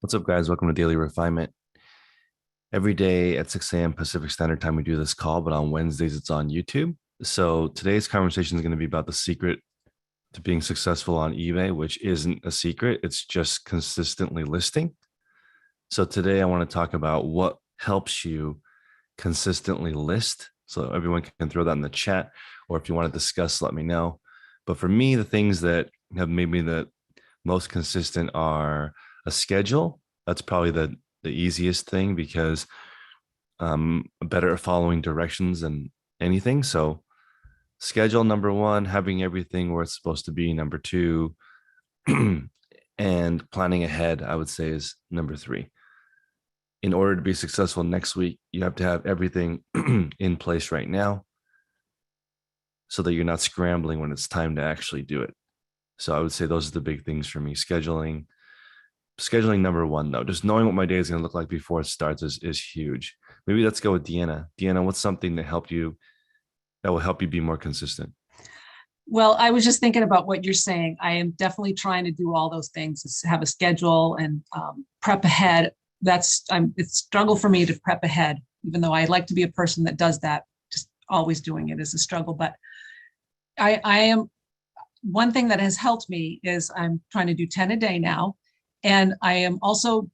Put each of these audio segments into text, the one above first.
What's up, guys? Welcome to Daily Refinement. Every day at 6 a.m. Pacific Standard Time, we do this call, but on Wednesdays, it's on YouTube. So today's conversation is going to be about the secret to being successful on eBay, which isn't a secret. It's just consistently listing. So today, I want to talk about what helps you consistently list. So everyone can throw that in the chat, or if you want to discuss, let me know. But for me, the things that have made me the most consistent are a schedule. That's probably the easiest thing because I'm better at following directions than anything. So schedule number one, having everything where it's supposed to be number two, and planning ahead, I would say, is number three. In order to be successful next week, you have to have everything in place right now so that you're not scrambling when it's time to actually do it. So I would say those are the big things for me. Scheduling number one, though, just knowing what my day is going to look like before it starts is huge. Maybe let's go with Deanna. Deanna, what's something that will help you be more consistent? Well, I was just thinking about what you're saying. I am definitely trying to do all those things, have a schedule and prep ahead. It's a struggle for me to prep ahead, even though I like to be a person that does that. Just always doing it is a struggle. But I am, one thing that has helped me is I'm trying to do 10 a day now. And I am also,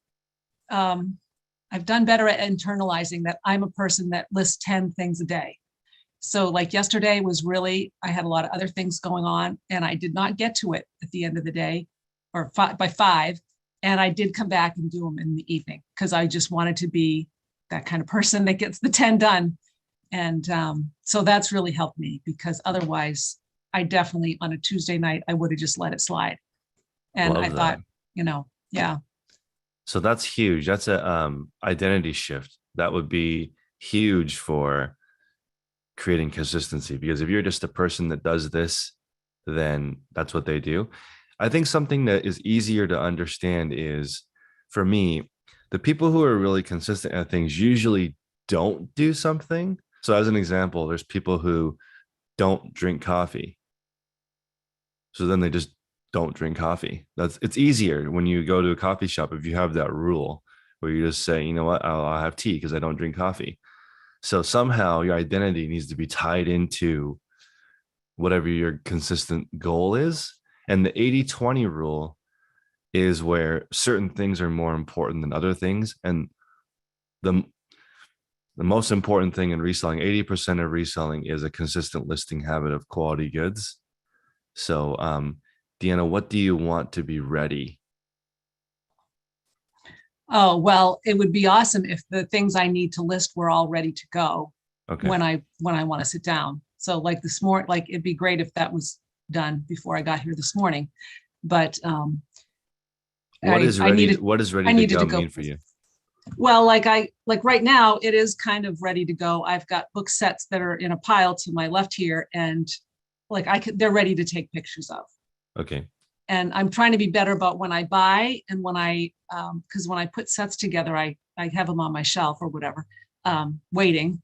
I've done better at internalizing that I'm a person that lists 10 things a day. So like yesterday was really, I had a lot of other things going on and I did not get to it at the end of the day or by 5. And I did come back and do them in the evening because I just wanted to be that kind of person that gets the 10 done. And so that's really helped me because otherwise I definitely on a Tuesday night, I would have just let it slide. And Love I that. thought, yeah. So that's huge. That's a identity shift. That would be huge for creating consistency because if you're just a person that does this, then that's what they do. I think something that is easier to understand is, for me, the people who are really consistent at things usually don't do something. So as an example, there's people who don't drink coffee. So then they just don't drink coffee. It's easier when you go to a coffee shop if you have that rule where you just say, you know what, I'll have tea because I don't drink coffee. So somehow your identity needs to be tied into whatever your consistent goal is. And the 80-20 rule is where certain things are more important than other things. And the, the most important thing in reselling, 80% of reselling is a consistent listing habit of quality goods. So, Deanna, what do you want to be ready? Oh, well, it would be awesome if the things I need to list were all ready to go Okay. when I want to sit down. So like this morning, like it'd be great if that was done before I got here this morning. But What does ready I to needed go to go. mean for you? Well, like right now, it is kind of ready to go. I've got book sets that are in a pile to my left here, and they're ready to take pictures of. Okay. And I'm trying to be better about when I buy and because when I put sets together, I have them on my shelf or whatever, waiting.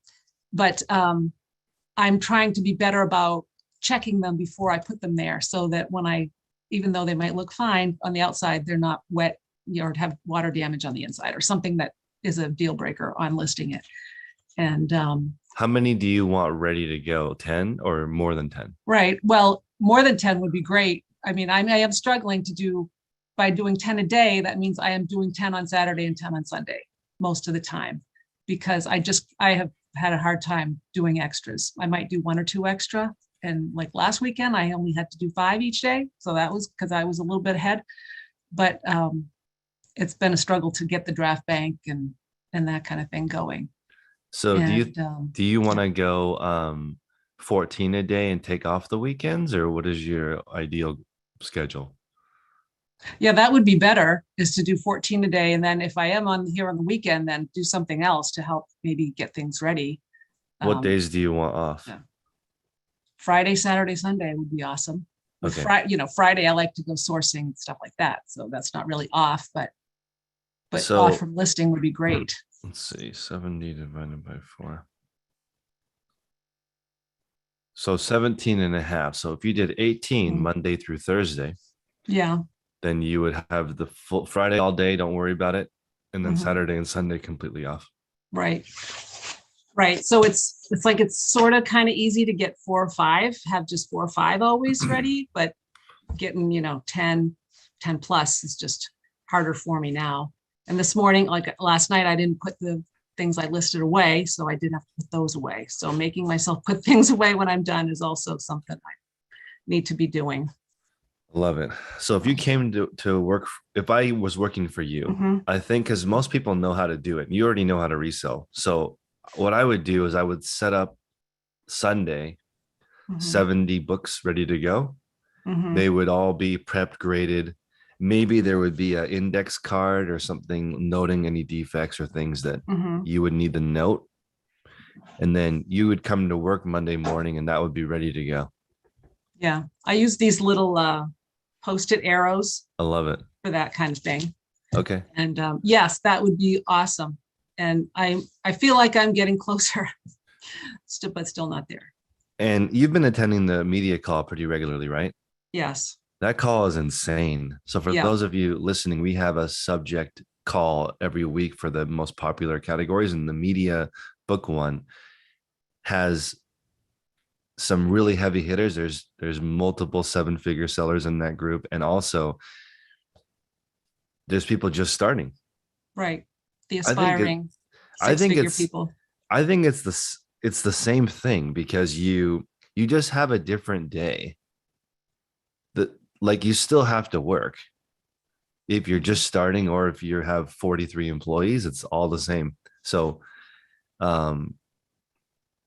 But I'm trying to be better about checking them before I put them there so that even though they might look fine on the outside, they're not wet, or have water damage on the inside or something that is a deal breaker on listing it. And how many do you want ready to go? 10 or more than 10? Right. Well, more than 10 would be great. I mean, I am struggling by doing 10 a day. That means I am doing 10 on Saturday and 10 on Sunday most of the time because I have had a hard time doing extras. I might do 1 or 2 extra. And like last weekend, I only had to do 5 each day. So that was because I was a little bit ahead. But it's been a struggle to get the draft bank and that kind of thing going. So And do you want to go 14 a day and take off the weekends, or what is your ideal schedule? yeah, that would be better, is to do 14 a day. And then if I am here on the weekend, then do something else to help maybe get things ready. What days do you want off? Yeah. Friday, Saturday, Sunday would be awesome. With Okay. Friday, I like to go sourcing and stuff like that. So that's not really off, but off So from listing would be great. let's see, 70 divided by 4. So 17 and a half. So if you did 18 Mm. Monday through Thursday, Yeah. then you would have the full Friday all day, don't worry about it. And then Mhm. Saturday and Sunday completely off. Right. Right. So it's like it's sort of kind of easy to get 4 or 5, have just 4 or 5 always ready, but getting, 10 plus is just harder for me now. And this morning, like last night, I didn't put the things I listed away, so I did have to put those away. So making myself put things away when I'm done is also something I need to be doing. Love it. So if you came to work, if I was working for you, Mhm, I think because most people know how to do it, you already know how to resell. So what I would do is I would set up Sunday, mhm, 70 books ready to go. mhm, They would all be prepped, graded. Maybe there would be an index card or something noting any defects or things that mhm. you would need to note. And then you would come to work Monday morning and that would be ready to go. Yeah, I use these little post-it arrows I love it. for that kind of thing. Okay. And yes, that would be awesome. And I feel like I'm getting closer, still, but still not there. And you've been attending the media call pretty regularly, right? Yes. That call is insane. So for Yeah. those of you listening, we have a subject call every week for the most popular categories, and the media book one has some really heavy hitters. There's multiple seven-figure sellers in that group, and also there's people just starting. Right. The I think it. aspiring I six think figure it's. people. I think it's the same thing because you just have a different day. That like you still have to work if you're just starting or if you have 43 employees, it's all the same. So um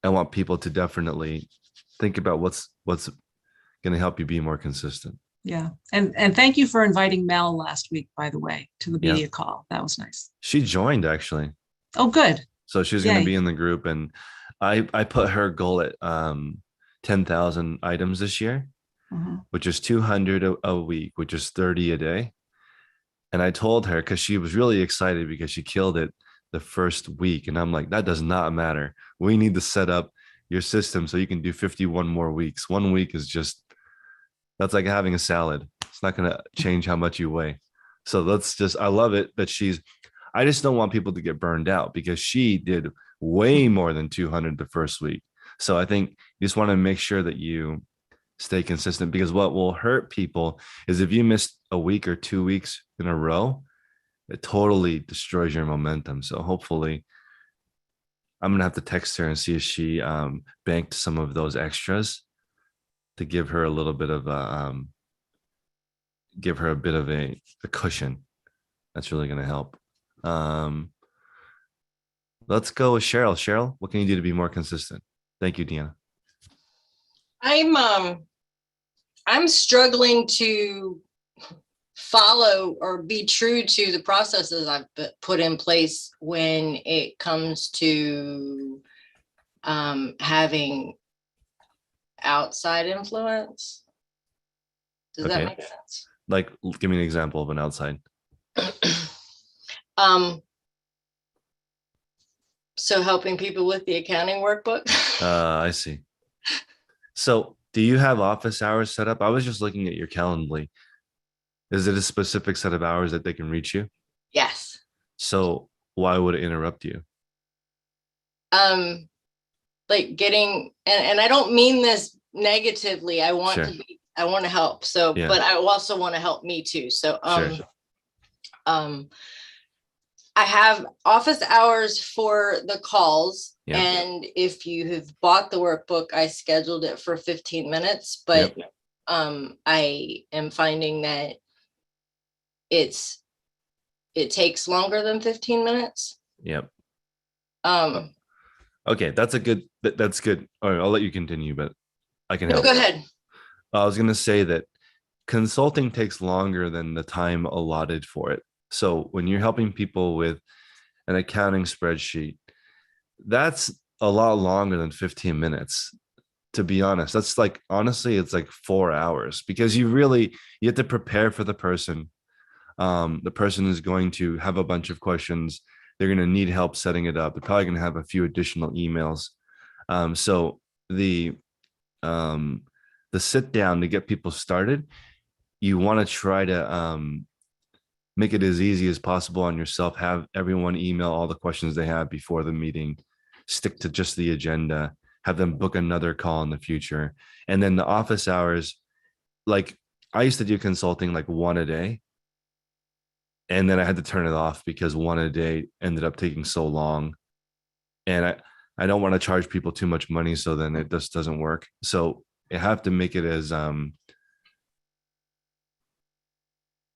I want people to definitely think about what's going to help you be more consistent. Yeah. And thank you for inviting Mel last week, by the way, to the Yeah. media call. That was nice. She joined actually. Oh, good. So she's going to be Yay. in the group and I put her goal at 10,000 items this year, Mhm. which is 200 a week, which is 30 a day. And I told her because she was really excited because she killed it the first week. And I'm like, that does not matter. We need to set up your system so you can do 51 more weeks. 1 week is just, that's like having a salad. It's not going to change how much you weigh. So let's just, I love it that I just don't want people to get burned out because she did way more than 200 the first week. So I think you just want to make sure that you stay consistent because what will hurt people is if you miss a week or 2 weeks in a row, it totally destroys your momentum. So hopefully, I'm gonna have to text her and see if she banked some of those extras to give her a little bit of give her a bit of a cushion. That's really gonna help. Um, let's go with Cheryl. Cheryl, what can you do to be more consistent? Thank you, Deanna. I'm struggling to follow or be true to the processes I've put in place when it comes to having outside influence. Does that Okay. make sense? Like, give me an example of an outside. um, so helping people with the accounting workbook. I see. So, do you have office hours set up? I was just looking at your Calendly. Is it a specific set of hours that they can reach you? Yes. So, why would it interrupt you? Like getting, and I don't mean this negatively. I want Sure. to be, I want to help. So, Yeah. but I also want to help me too. So, Sure. I have office hours for the calls. Yeah. And if you have bought the workbook, I scheduled it for 15 minutes, but Yep. I am finding that it takes longer than 15 minutes. Yep. Um, Okay, that's good. All right, I'll let you continue, but I can no, help. go ahead. I was gonna say that consulting takes longer than the time allotted for it. So when you're helping people with an accounting spreadsheet, that's a lot longer than 15 minutes. To be honest, that's like honestly, it's like 4 hours because you have to prepare for the person. The person is going to have a bunch of questions. They're going to need help setting it up. They're probably going to have a few additional emails. So um, the sit down to get people started you want to try to make it as easy as possible on yourself. Have everyone email all the questions they have before the meeting. Stick to just the agenda. Have them book another call in the future. And then the office hours, like I used to do consulting like one a day. And then I had to turn it off because one a day ended up taking so long. And I don't want to charge people too much money. So then it just doesn't work. So you have to make it as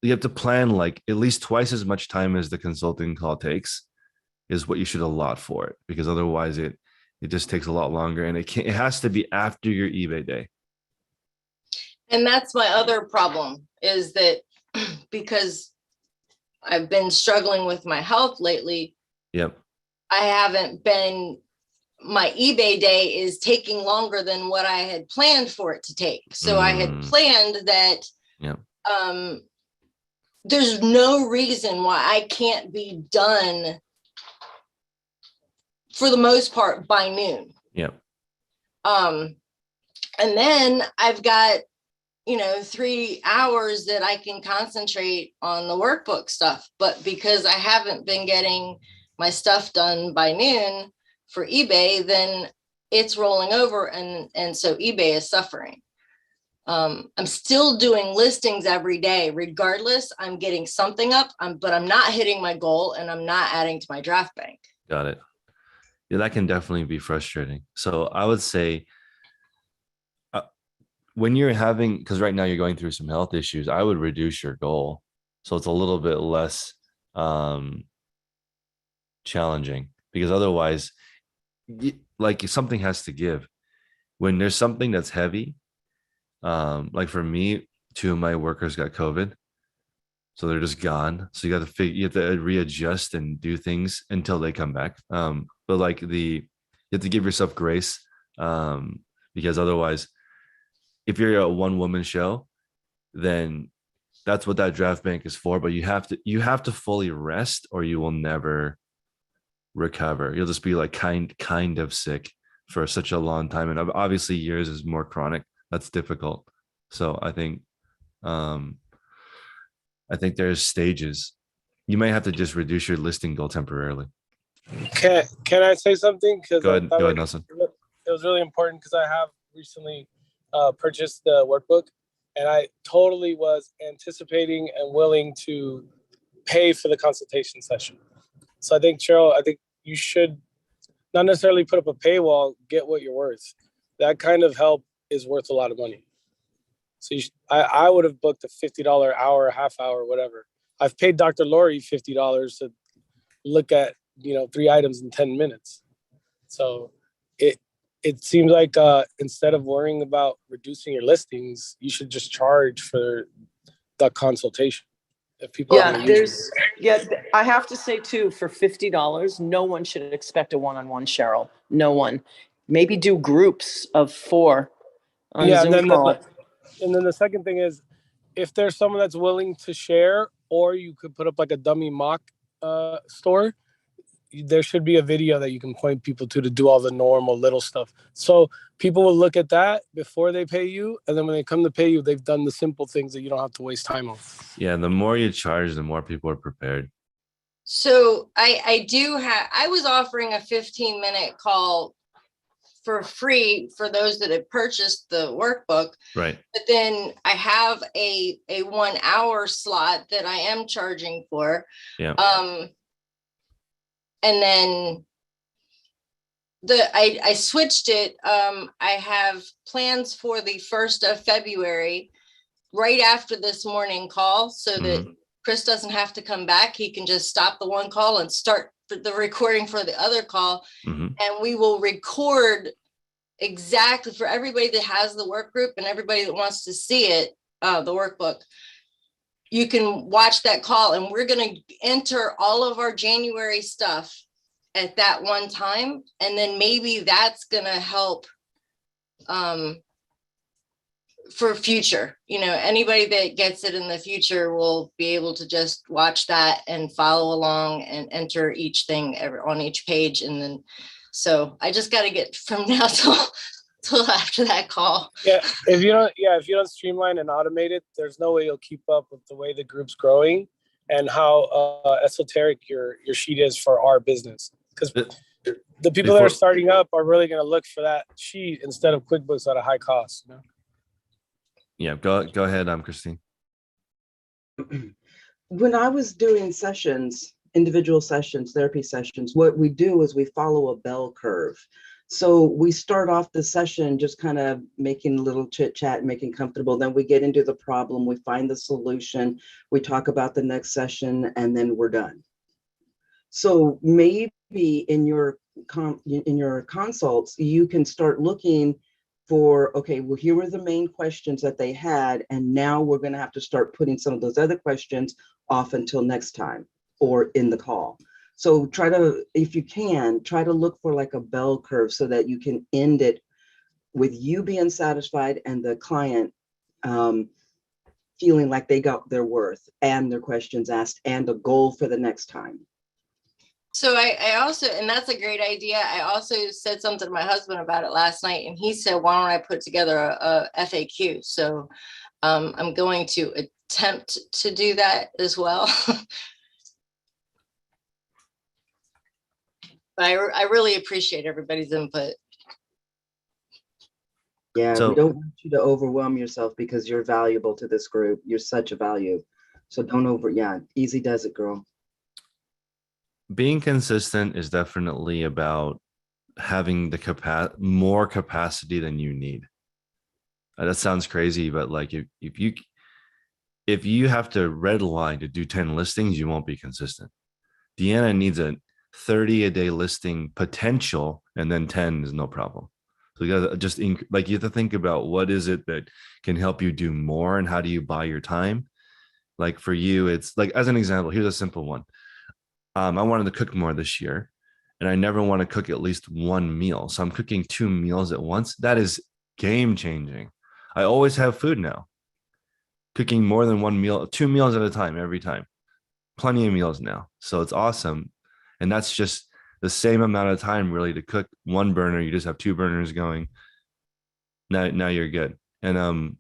you have to plan like at least twice as much time as the consulting call takes is what you should allot for it, because otherwise it just takes a lot longer, and it has to be after your eBay day. And that's my other problem is that because I've been struggling with my health lately. Yep. I haven't been, my eBay day is taking longer than what I had planned for it to take. So I had planned that Yep. There's no reason why I can't be done for the most part by noon. Yep. And then I've got, 3 hours that I can concentrate on the workbook stuff. But because I haven't been getting my stuff done by noon for eBay, then it's rolling over. And so eBay is suffering. I'm still doing listings every day. Regardless, I'm getting something up, but I'm not hitting my goal and I'm not adding to my draft bank. Got it. Yeah, that can definitely be frustrating. So I would say when you're having, because right now you're going through some health issues, I would reduce your goal. So it's a little bit less challenging, because otherwise, like something has to give. When there's something that's heavy, like for me, 2 of my workers got COVID. So they're just gone. So you have to readjust and do things until they come back. But like you have to give yourself grace, because otherwise, if you're a one woman show, then that's what that draft bank is for. But you have to fully rest, or you will never recover. You'll just be like kind of sick for such a long time. And obviously yours is more chronic. That's difficult. So I think there's stages. You might have to just reduce your listing goal temporarily. Can I say something? Go ahead, Nelson. It was really important because I have recently purchased the workbook, and I totally was anticipating and willing to pay for the consultation session. So I think, Cheryl, you should not necessarily put up a paywall, get what you're worth. That kind of help is worth a lot of money. So I would have booked a $50 hour, half hour, whatever. I've paid Dr. Lori $50 to look at, 3 items in 10 minutes. So it seems like instead of worrying about reducing your listings, you should just charge for the consultation. If people I have to say too, for $50, no one should expect a one-on-one, Cheryl. No one. Maybe do groups of 4 on a Zoom call. And then the second thing is, if there's someone that's willing to share, or you could put up like a dummy mock store, there should be a video that you can point people to do all the normal little stuff. So people will look at that before they pay you. And then when they come to pay you, they've done the simple things that you don't have to waste time on. Yeah, the more you charge, the more people are prepared. So I was offering a 15-minute call for free for those that had purchased the workbook. Right. But then I have a 1 hour slot that I am charging for. Yeah. And then I switched it. I have plans for the 1st of February, right after this morning call, so that Chris doesn't have to come back. He can just stop the one call and start the recording for the other call. And we will record exactly for everybody that has the work group and everybody that wants to see it, the workbook. You can watch that call, and we're going to enter all of our January stuff at that one time. And then maybe that's going to help for future, anybody that gets it in the future will be able to just watch that and follow along and enter each thing on each page. And then, so I just got to get from now till after that call. Yeah, if you don't streamline and automate it, there's no way you'll keep up with the way the group's growing and how esoteric your sheet is for our business. Because the people that are starting up are really going to look for that sheet instead of QuickBooks at a high cost. Yeah, go ahead, Christine. When I was doing sessions, individual sessions, therapy sessions, what we do is we follow a bell curve. So we start off the session just kind of making a little chit chat, making comfortable. Then we get into the problem, we find the solution, we talk about the next session, and then we're done. So maybe in your consults, you can start looking for, okay, well, here were the main questions that they had, and now we're going to have to start putting some of those other questions off until next time or in the call. So try to, if you can, try to look for like a bell curve so that you can end it with you being satisfied and the client feeling like they got their worth and their questions asked and a goal for the next time. So I also, and that's a great idea. I also said something to my husband about it last night, and he said, why don't I put together a FAQ? So I'm going to attempt to do that as well. But I really appreciate everybody's input. Yeah, So- we don't want you to overwhelm yourself because you're valuable to this group. You're such a value. So don't easy does it, girl. Being consistent is definitely about having the more capacity than you need. That sounds crazy, but like if you have to red line to do 10 listings, you won't be consistent. Deanna needs a 30 a day listing potential, and then 10 is no problem. So you gotta just you have to think about what is it that can help you do more, and how do you buy your time. Like for you, it's like, as an example, here's a simple one. I wanted to cook more this year, and I never want to cook at least one meal. So I'm cooking 2 meals at once. That is game changing. I always have food now. Cooking more than 1 meal, 2 meals at a time, every time. Plenty of meals now. So it's awesome. And that's just the same amount of time really to cook one burner. You just have 2 burners going. Now you're good. And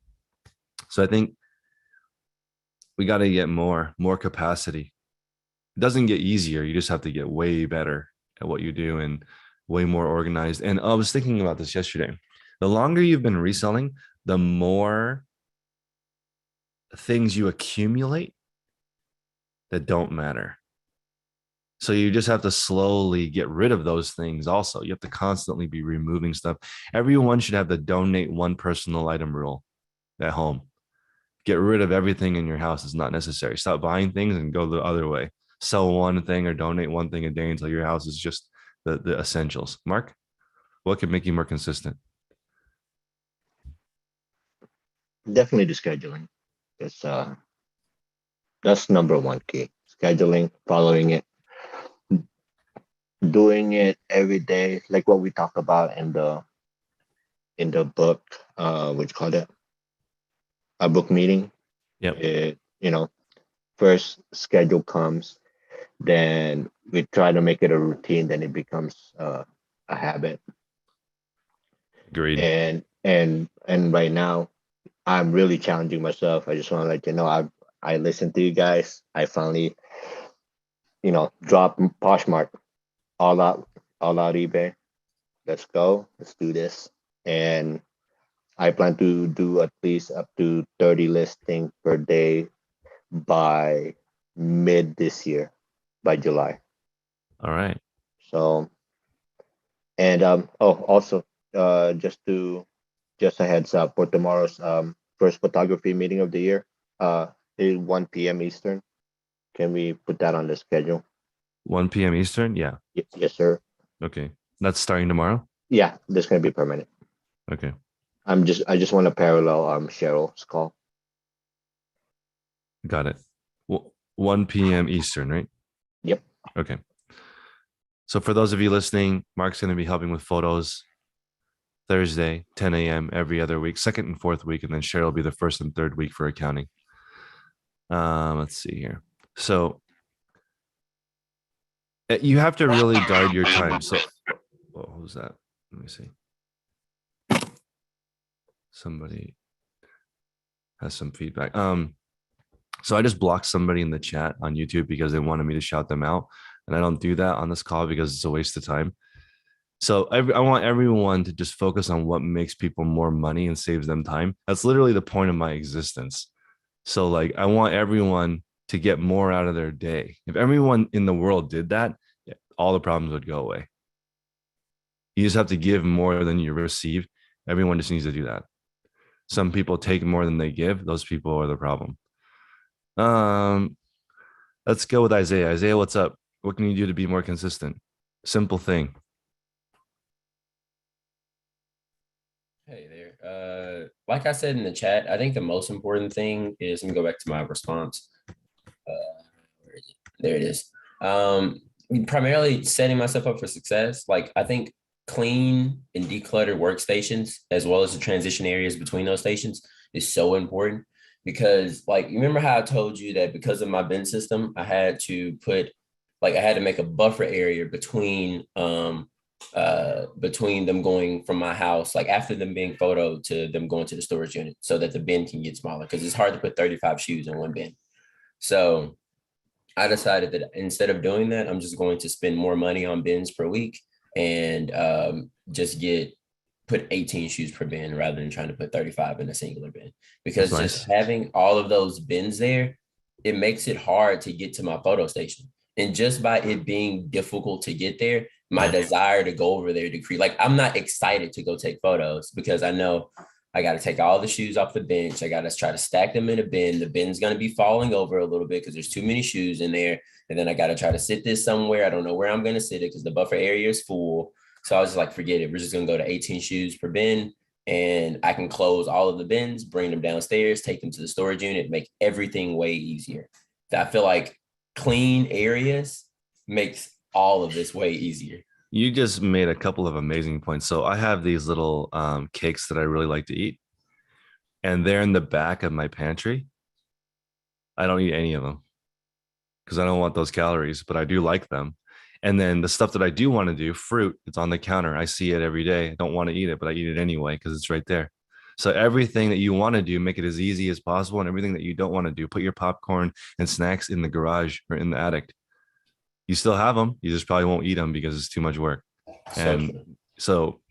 so I think we got to get more capacity. It doesn't get easier. You just have to get way better at what you do and way more organized. And I was thinking about this yesterday. The longer you've been reselling, the more things you accumulate that don't matter. So you just have to slowly get rid of those things also. You have to constantly be removing stuff. Everyone should have the donate one personal item rule at home. Get rid of everything in your house that's not necessary. Stop buying things and go the other way. Sell one thing or donate one thing a day until your house is just the essentials. Mark, what could make you more consistent? Definitely the scheduling. It's that's number one key. Scheduling, following it, doing it every day, like what we talk about in the book, what you call it, a book meeting. Yep. It, first schedule comes, then we try to make it a routine, then it becomes a habit. Agreed. And right now, I'm really challenging myself. I just want to let you know, I listened to you guys. I finally, dropped Poshmark, all out eBay. Let's go. Let's do this. And I plan to do at least up to 30 listings per day by mid this year, by July. All right. So, and also, just a heads up for tomorrow's first photography meeting of the year, is 1 p.m. Eastern. Can we put that on the schedule? 1 p.m. Eastern? Yeah. Yes, sir. Okay. That's starting tomorrow? Yeah, this is gonna be permanent. Okay. I just want to parallel Cheryl's call. Got it. 1 p.m. Eastern, right? Yep. Okay. So for those of you listening, Mark's going to be helping with photos Thursday, 10 a.m. every other week, second and fourth week, and then Cheryl will be the first and third week for accounting. Let's see here. So you have to really guard your time. So, who's that? Let me see. somebody has some feedback. So I just blocked somebody in the chat on YouTube because they wanted me to shout them out. And I don't do that on this call because it's a waste of time. So I want everyone to just focus on what makes people more money and saves them time. That's literally the point of my existence. So like, I want everyone to get more out of their day. If everyone in the world did that, all the problems would go away. You just have to give more than you receive. Everyone just needs to do that. Some people take more than they give. Those people are the problem. Let's go with Isaiah. Isaiah, what's up? What can you do to be more consistent? Simple thing. Hey there. Like I said in the chat, I think the most important thing is, let me go back to my response. Where is it? There it is. Primarily setting myself up for success. Like, I think clean and decluttered workstations, as well as the transition areas between those stations, is so important, because like, you remember how I told you that because of my bin system, I had to make a buffer area between them going from my house, like after them being photoed to them going to the storage unit, so that the bin can get smaller, because it's hard to put 35 shoes in one bin. So I decided that instead of doing that, I'm just going to spend more money on bins per week and just put 18 shoes per bin rather than trying to put 35 in a singular bin. Because just having all of those bins there, it makes it hard to get to my photo station. And just by it being difficult to get there, my desire to go over there decrease. Like, I'm not excited to go take photos because I know I got to take all the shoes off the bench. I got to try to stack them in a bin. The bin's going to be falling over a little bit because there's too many shoes in there. And then I got to try to sit this somewhere. I don't know where I'm going to sit it because the buffer area is full. So I was just like, forget it. We're just going to go to 18 shoes per bin, and I can close all of the bins, bring them downstairs, take them to the storage unit, make everything way easier. I feel like clean areas makes all of this way easier. You just made a couple of amazing points. So I have these little cakes that I really like to eat, and they're in the back of my pantry. I don't eat any of them because I don't want those calories, but I do like them. And then the stuff that I do want to do, fruit, it's on the counter. I see it every day. I don't want to eat it, but I eat it anyway because it's right there. So everything that you want to do, make it as easy as possible. And everything that you don't want to do, put your popcorn and snacks in the garage or in the attic. You still have them. You just probably won't eat them because it's too much work. And so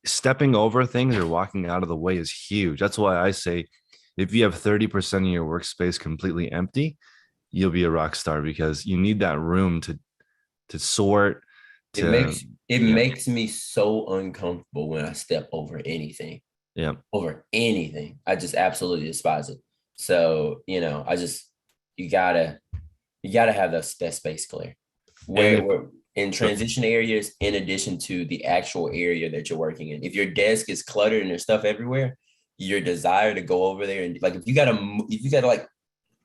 stepping over things or walking out of the way is huge. That's why I say, if you have 30% of your workspace completely empty, you'll be a rock star, because you need that room to sort. It makes me so uncomfortable when I step over anything. Yeah. Over anything. I just absolutely despise it. So, you gotta have that space clear. Where in transition areas, in addition to the actual area that you're working in. If your desk is cluttered and there's stuff everywhere, your desire to go over there and like, if you gotta like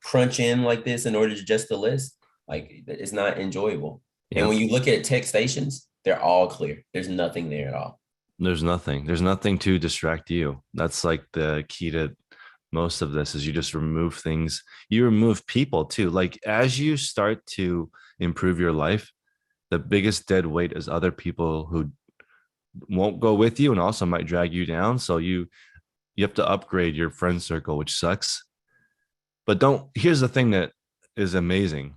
crunch in like this in order to adjust the list, like, it's not enjoyable. Yeah. And when you look at tech stations, they're all clear. There's nothing there at all. There's nothing to distract you. That's like the key to most of this, is you just remove things. You remove people too. Like, as you start to improve your life, the biggest dead weight is other people who won't go with you and also might drag you down. So you have to upgrade your friend circle, which sucks. But here's the thing that is amazing.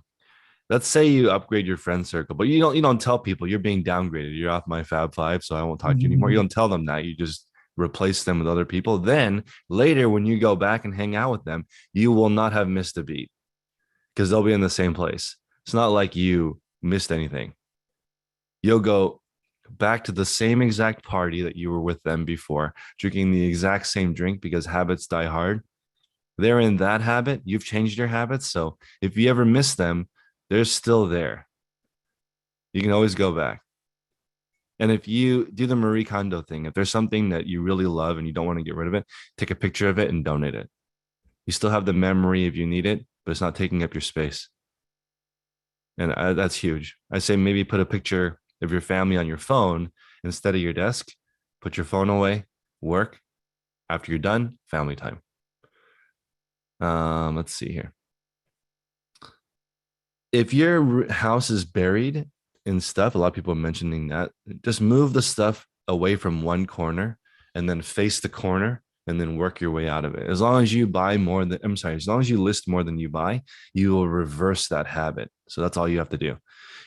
Let's say you upgrade your friend circle, but you don't tell people you're being downgraded. You're off my Fab Five, so I won't talk to you anymore. You don't tell them that. You just replace them with other people. Then later, when you go back and hang out with them, you will not have missed a beat because they'll be in the same place. It's not like you missed anything. You'll go back to the same exact party that you were with them before, drinking the exact same drink, because habits die hard. They're in that habit. You've changed your habits. So if you ever miss them, they're still there. You can always go back. And if you do the Marie Kondo thing, if there's something that you really love and you don't want to get rid of it, take a picture of it and donate it. You still have the memory if you need it, but it's not taking up your space. And that's huge. I say maybe put a picture of your family on your phone instead of your desk. Put your phone away, work. After you're done, family time. Let's see here. If your house is buried in stuff, a lot of people are mentioning that, just move the stuff away from one corner and then face the corner and then work your way out of it. As long as you buy more than, I'm sorry, as long as you list more than you buy, you will reverse that habit. So that's all you have to do.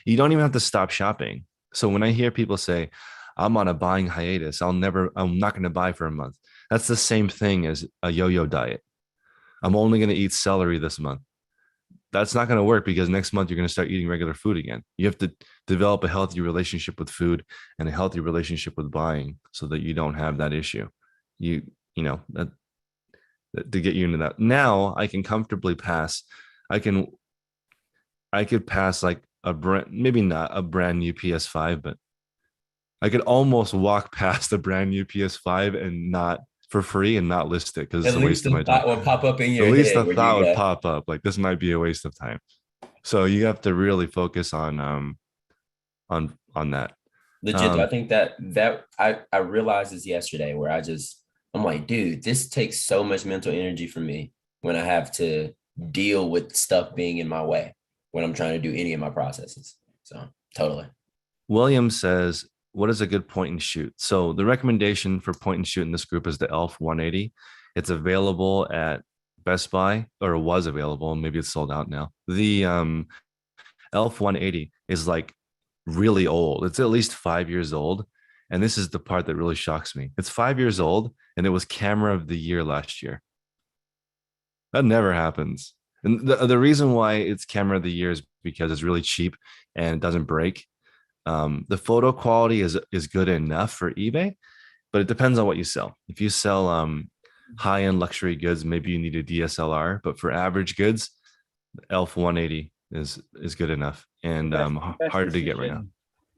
You don't even have to stop shopping. So when I hear people say, I'm on a buying hiatus, I'm not going to buy for a month. That's the same thing as a yo-yo diet. I'm only going to eat celery this month. That's not going to work, because next month you're going to start eating regular food again. You have to develop a healthy relationship with food and a healthy relationship with buying, so that you don't have that issue. You know, that to get you into that. Now I can comfortably pass. I could pass like a brand, maybe not a brand new PS5, but I could almost walk past the brand new PS5 and not for free and not list it, because it's At a waste least of the my time. thought will pop up in At your least head the where thought you would go, pop up, like this might be a waste of time. So you have to really focus on that. legit. I think that I realized this yesterday, where I'm like, dude, this takes so much mental energy from me when I have to deal with stuff being in my way when I'm trying to do any of my processes. So totally. William says, what is a good point and shoot? So the recommendation for point and shoot in this group is the ELF 180. It's available at Best Buy, or was available. Maybe it's sold out now. The ELF 180 is like really old. It's at least 5 years old. And this is the part that really shocks me. It's 5 years old, and it was camera of the year last year. That never happens. And the reason why it's camera of the year is because it's really cheap and it doesn't break. The photo quality is good enough for eBay, but it depends on what you sell. If you sell high-end luxury goods, maybe you need a DSLR, but for average goods, ELF 180 is good enough, and hard to get right now.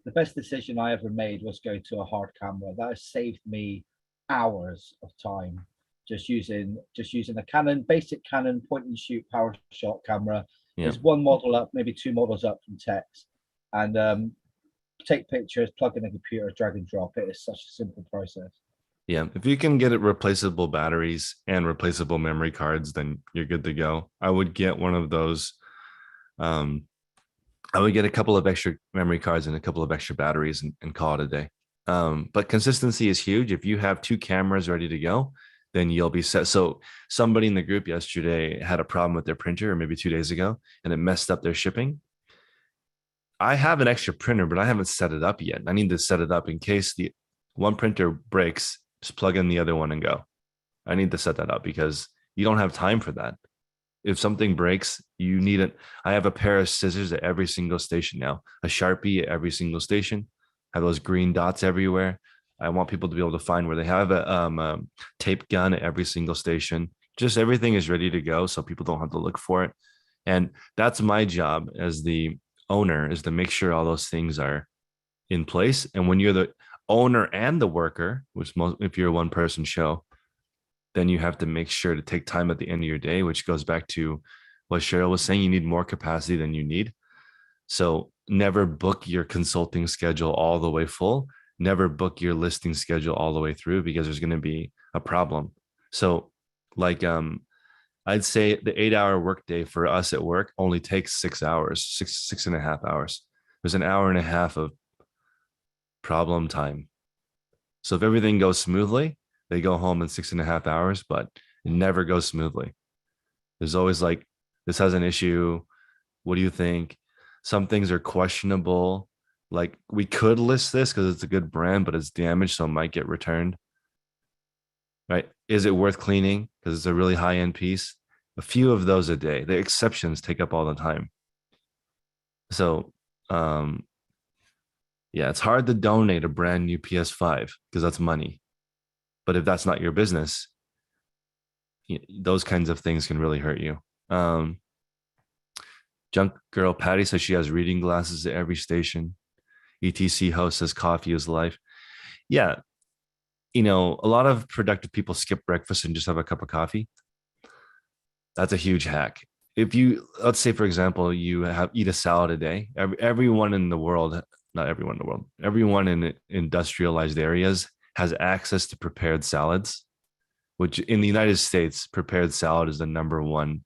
The best decision I ever made was go to a hard camera. That has saved me hours of time, just using a Canon, basic Canon point and shoot power shot camera. Yeah. There's one model up, maybe two models up from Tex, and take pictures, plug in a computer, drag and drop. It is such a simple process. Yeah, if you can get it replaceable batteries and replaceable memory cards, then you're good to go. I would get one of those. I would get a couple of extra memory cards and a couple of extra batteries and call it a day. But consistency is huge. If you have 2 cameras ready to go, then you'll be set. So somebody in the group yesterday had a problem with their printer, or maybe 2 days ago, and it messed up their shipping. I have an extra printer, but I haven't set it up yet. I need to set it up in case the one printer breaks, just plug in the other one and go. I need to set that up, because you don't have time for that. If something breaks, you need it. I have a pair of scissors at every single station now, a Sharpie at every single station, have those green dots everywhere. I want people to be able to find where they have a tape gun at every single station. Just everything is ready to go, so people don't have to look for it. And that's my job as the owner, is to make sure all those things are in place. And when you're the owner and the worker, which if you're a one-person show, then you have to make sure to take time at the end of your day, which goes back to what Cheryl was saying. You need more capacity than you need. So never book your consulting schedule all the way full. Never book your listing schedule all the way through, because there's going to be a problem. So like, I'd say the 8-hour workday for us at work only takes 6 hours, six and a half hours. There's an hour and a half of problem time. So if everything goes smoothly, they go home in 6.5 hours, but it never goes smoothly. There's always like, this has an issue. What do you think? Some things are questionable. Like, we could list this because it's a good brand, but it's damaged, so it might get returned. Right? Is it worth cleaning because it's a really high-end piece? A few of those a day. The exceptions take up all the time. So, yeah, it's hard to donate a brand new PS5 because that's money. But if that's not your business, those kinds of things can really hurt you. Junk Girl Patty says she has reading glasses at every station. ETC host says coffee is life. Yeah. A lot of productive people skip breakfast and just have a cup of coffee. That's a huge hack. If you, let's say, for example, you eat a salad a day, everyone in the world, not everyone in the world, everyone in industrialized areas has access to prepared salads, which in the United States, prepared salad is the number one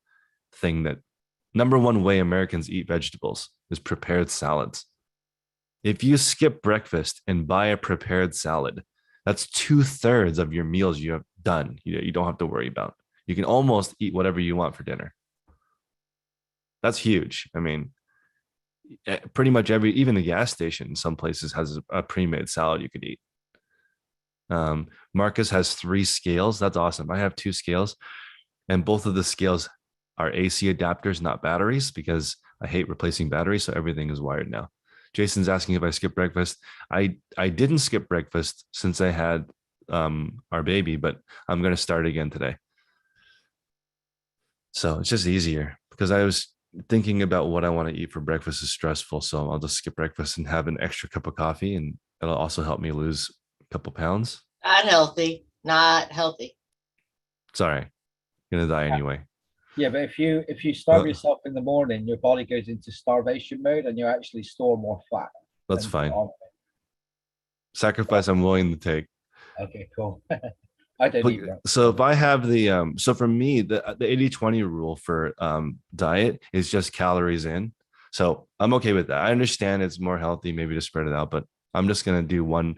way Americans eat vegetables is prepared salads. If you skip breakfast and buy a prepared salad, That's 2/3 of your meals you have done. You don't have to worry about. You can almost eat whatever you want for dinner. That's huge. I mean, pretty much even the gas station in some places has a pre-made salad you could eat. Marcus has 3 scales. That's awesome. I have 2 scales, and both of the scales are AC adapters, not batteries, because I hate replacing batteries. So everything is wired now. Jason's asking if I skip breakfast. I didn't skip breakfast since I had our baby, but I'm going to start again today. So it's just easier because I was thinking about what I want to eat for breakfast is stressful. So I'll just skip breakfast and have an extra cup of coffee, and it'll also help me lose a couple pounds. Not healthy. Not healthy. Sorry, gonna die anyway. Yeah, but if you starve yourself in the morning, your body goes into starvation mode and you actually store more fat. That's fine. Sacrifice I'm willing to take. Okay, cool. I don't eat that. So if I have the so for me, the 80-20 rule for diet is just calories in. So I'm okay with that. I understand it's more healthy maybe to spread it out, but I'm just gonna do one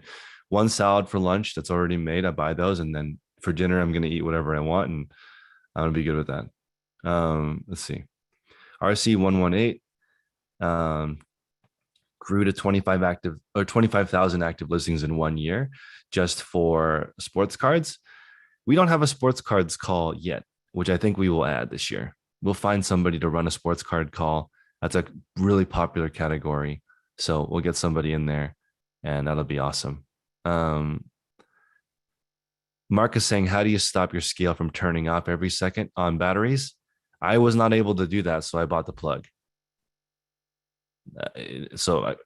salad for lunch that's already made. I buy those, and then for dinner I'm gonna eat whatever I want, and I'm gonna be good with that. Let's see. RC118 grew to 25,000 active listings in 1 year just for sports cards. We don't have a sports cards call yet, which I think we will add this year. We'll find somebody to run a sports card call. That's a really popular category. So we'll get somebody in there, and that'll be awesome. Mark is saying, how do you stop your scale from turning off every second on batteries? I was not able to do that, so I bought the plug. So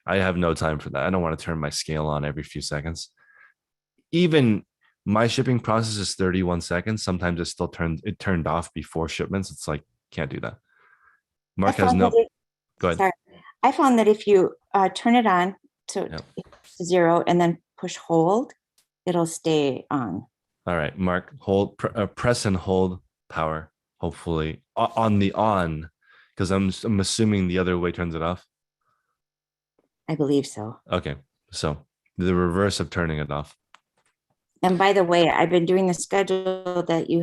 I have no time for that. I don't want to turn my scale on every few seconds. Even my shipping process is 31 seconds. Sometimes it turned off before shipments. It's like, can't do that. Mark has no. Go ahead. Sorry. I found that if you turn it on to 0 and then push hold, it'll stay on. All right, Mark, hold, press and hold power. Hopefully on the on, because I'm assuming the other way turns it off. I believe so. Okay, so the reverse of turning it off. And by the way, I've been doing the schedule that you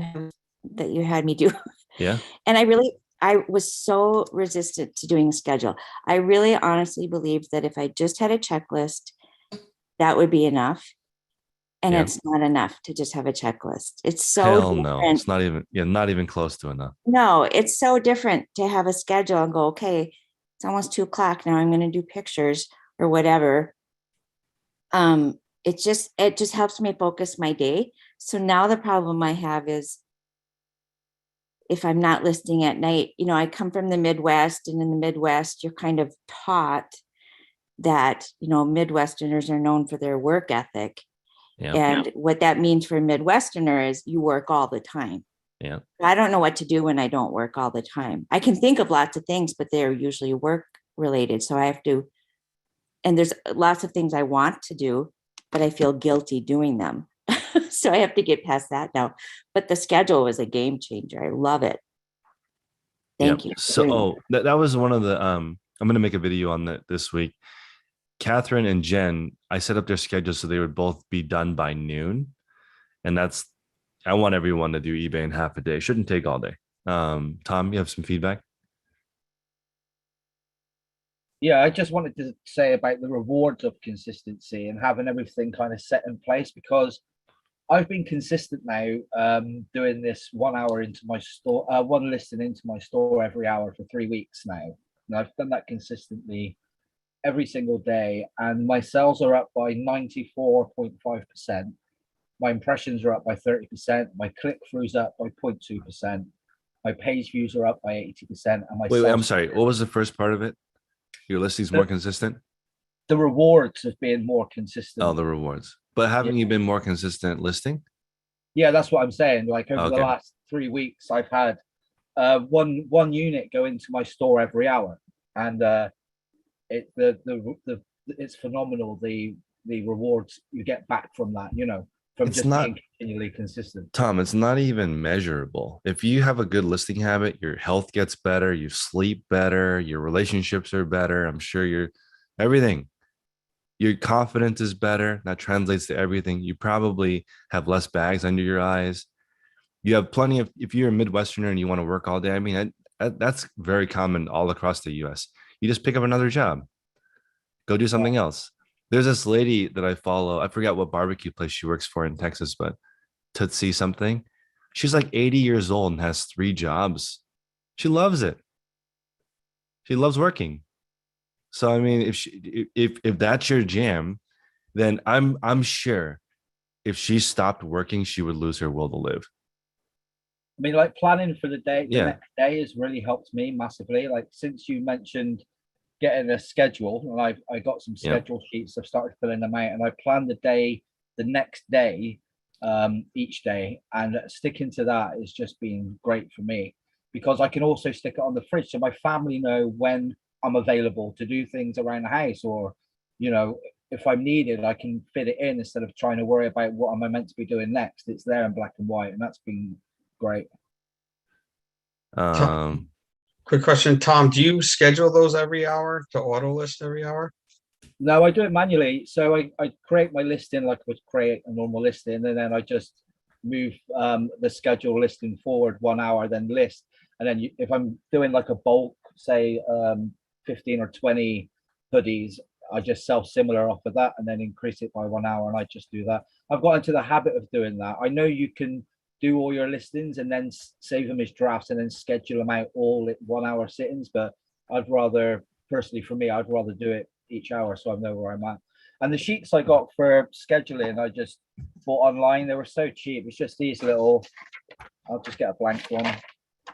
had me do. Yeah. And I was so resistant to doing a schedule. I really honestly believed that if I just had a checklist, that would be enough. And it's not enough to just have a checklist. It's so hell no. It's not even close to enough. No, it's so different to have a schedule and go, okay, it's almost 2:00 now. I'm going to do pictures or whatever. It just helps me focus my day. So now the problem I have is if I'm not listing at night, I come from the Midwest, and in the Midwest, you're kind of taught that, Midwesterners are known for their work ethic. Yeah. And what that means for a Midwesterner is you work all the time. Yeah. I don't know what to do when I don't work all the time. I can think of lots of things, but they're usually work related. So I have to, and there's lots of things I want to do, but I feel guilty doing them. So I have to get past that now. But the schedule was a game changer. I love it. Thank you. So that was one of the I'm going to make a video on that this week. Catherine and Jen, I set up their schedules so they would both be done by noon. And I want everyone to do eBay in half a day. Shouldn't take all day. Tom, you have some feedback? Yeah, I just wanted to say about the rewards of consistency and having everything kind of set in place, because I've been consistent now, doing this 1 hour into my store, one listing into my store every hour for 3 weeks now. And I've done that consistently every single day, and my sales are up by 94.5%. My impressions are up by 30%. My click-throughs up by 0.2%. My page views are up by 80%. And wait, I'm sorry. What was the first part of it? Your listing's more consistent? The rewards have been more consistent. Oh, the rewards. But haven't you been more consistent listing? Yeah, that's what I'm saying. Like over the last 3 weeks, I've had one unit go into my store every hour, and it's phenomenal the rewards you get back from that, from it's just being continually consistent. Tom, it's not even measurable. If you have a good listing habit, your health gets better, you sleep better, your relationships are better. I'm sure everything. Your confidence is better. That translates to everything. You probably have less bags under your eyes. You have plenty of, if you're a Midwesterner and you want to work all day, I mean, that's very common all across the US. You just pick up another job, go do something else. There's this lady that I follow. I forget what barbecue place she works for in Texas, but Tootsie something. She's like 80 years old and has 3 jobs. She loves it. She loves working. So I mean, if that's your jam, then I'm sure if she stopped working, she would lose her will to live. I mean, like planning for the day, the Yeah. next day has really helped me massively. Like since you mentioned getting a schedule, and I got some Yeah. schedule sheets, I've started filling them out, and I plan the day, the next day, each day, and sticking to that has just been great for me because I can also stick it on the fridge so my family know when I'm available to do things around the house, or you know, if I'm needed, I can fit it in instead of trying to worry about what am I meant to be doing next. It's there in black and white, and that's been great. Quick question, Tom, do you schedule those every hour to auto list every hour? No, I do it manually. So I create my listing like I would create a normal listing, and then I just move the schedule listing forward 1 hour, then list. And then if I'm doing like a bulk, say 15 or 20 hoodies, I just sell similar off of that and then increase it by 1 hour, and I just do that. I've got into the habit of doing that. I know you can do all your listings and then save them as drafts and then schedule them out all at 1 hour sittings, but I'd rather, personally for me, I'd rather do it each hour so I know where I'm at. And the sheets I got for scheduling, I just bought online. They were so cheap. It's just these little, I'll just get a blank one.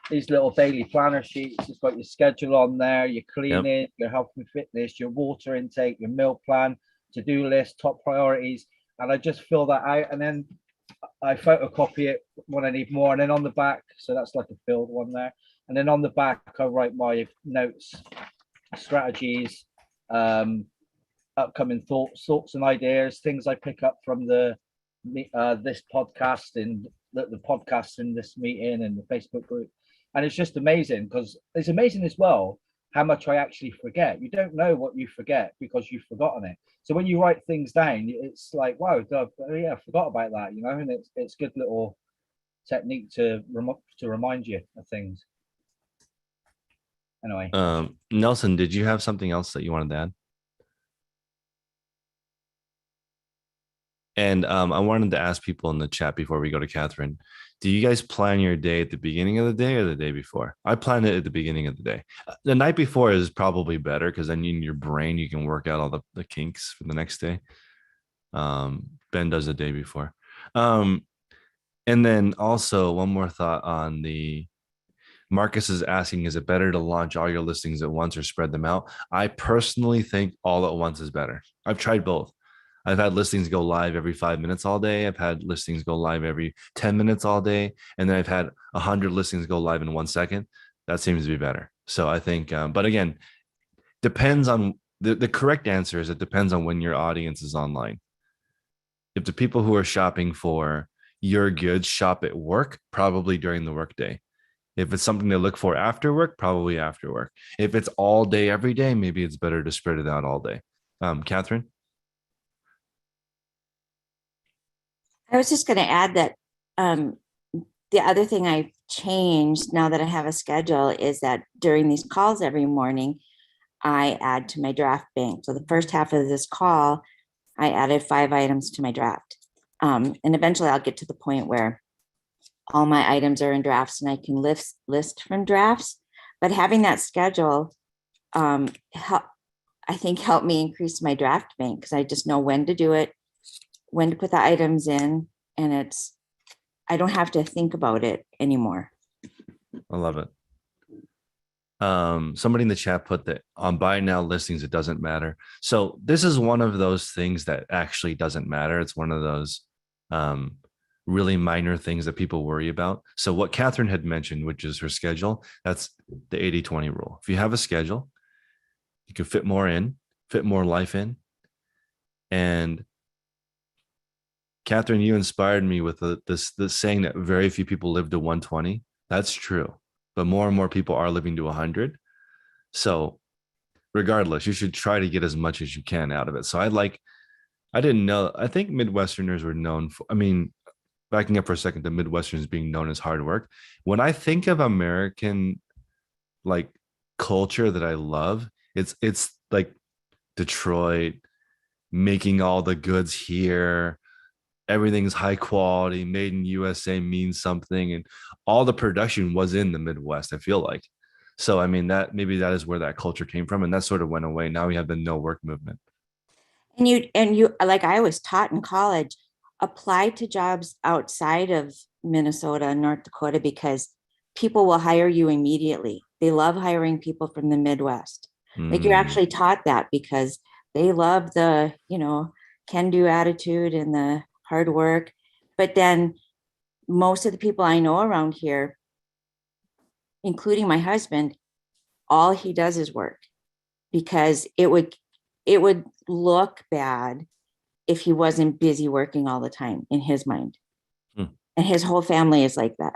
These little daily planner sheets. It's got your schedule on there, your cleaning, your health and fitness, your water intake, your meal plan, to-do list, top priorities. And I just fill that out, and then I photocopy it when I need more. And then on the back, so that's like a filled one there. And then on the back, I write my notes, strategies, upcoming thoughts and ideas, things I pick up from the this podcast and the podcasts in this meeting and the Facebook group. And it's just amazing, because it's amazing as well how much I actually forget. You don't know what you forget because you've forgotten it. So when you write things down, it's like, wow, yeah, I forgot about that, you know. And it's good little technique to remind you of things. Anyway, Nelson, did you have something else that you wanted to add? And I wanted to ask people in the chat before we go to Catherine, do you guys plan your day at the beginning of the day or the day before? I plan it at the beginning of the day. The night before is probably better because then in your brain, you can work out all the kinks for the next day. Ben does the day before. And then also one more thought on the, Marcus is asking, is it better to launch all your listings at once or spread them out? I personally think all at once is better. I've tried both. I've had listings go live every 5 minutes all day. I've had listings go live every 10 minutes all day. And then I've had 100 listings go live in 1 second. That seems to be better. So I think, but again, depends on the correct answer is it depends on when your audience is online. If the people who are shopping for your goods shop at work, probably during the workday. If it's something they look for after work, probably after work. If it's all day, every day, maybe it's better to spread it out all day. Catherine? I was just going to add that the other thing I've changed now that I have a schedule is that during these calls every morning, I add to my draft bank. So the first half of this call, I added 5 items to my draft. And eventually I'll get to the point where all my items are in drafts and I can list from drafts. But having that schedule, I think helped me increase my draft bank because I just know when to do it, when to put the items in, and I don't have to think about it anymore. I love it. Somebody in the chat put that on buy now listings, it doesn't matter. So this is one of those things that actually doesn't matter. It's one of those really minor things that people worry about. So what Catherine had mentioned, which is her schedule, that's the 80-20 rule. If you have a schedule, you can fit more in, fit more life in. And Catherine, you inspired me with this saying that very few people live to 120. That's true, but more and more people are living to 100. So regardless, you should try to get as much as you can out of it. So I didn't know, I think Midwesterners were known for, I mean, backing up for a second, the Midwesterners being known as hard work. When I think of American like culture that I love, it's like Detroit, making all the goods here, everything's high quality, made in USA means something, and all the production was in the Midwest, I feel like. So I mean, that maybe that is where that culture came from, and that sort of went away. Now we have the no work movement. And you like I was taught in college, apply to jobs outside of Minnesota and North Dakota because people will hire you immediately. They love hiring people from the Midwest. Like you're actually taught that because they love the, can-do attitude and the hard work. But then most of the people I know around here, including my husband, all he does is work because it would look bad if he wasn't busy working all the time in his mind. And his whole family is like that.